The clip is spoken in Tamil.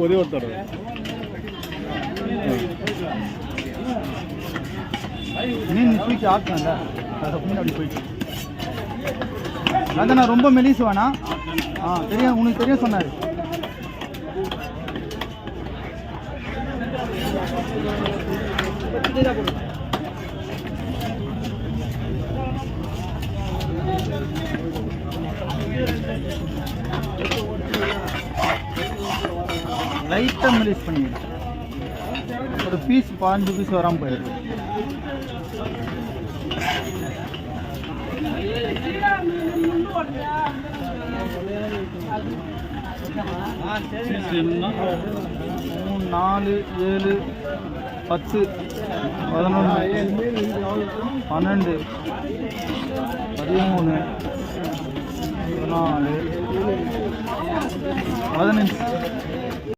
ஒரே ஒரு தடவை மீன் தூக்கி ஆக்கணும்ல அதை மீன் அப்படி போயிட்டு அதான் நான் ரொம்ப மெலிசு வேணா தெரியும் உனக்கு தெரியும் சொன்னார் லைட்டாக மெலிஸ் பண்ணிடுறேன் ஒரு பீஸ் 5 பீஸ் வராமல் போயிடுது மூணு 4 7 10 11 12 13 14 15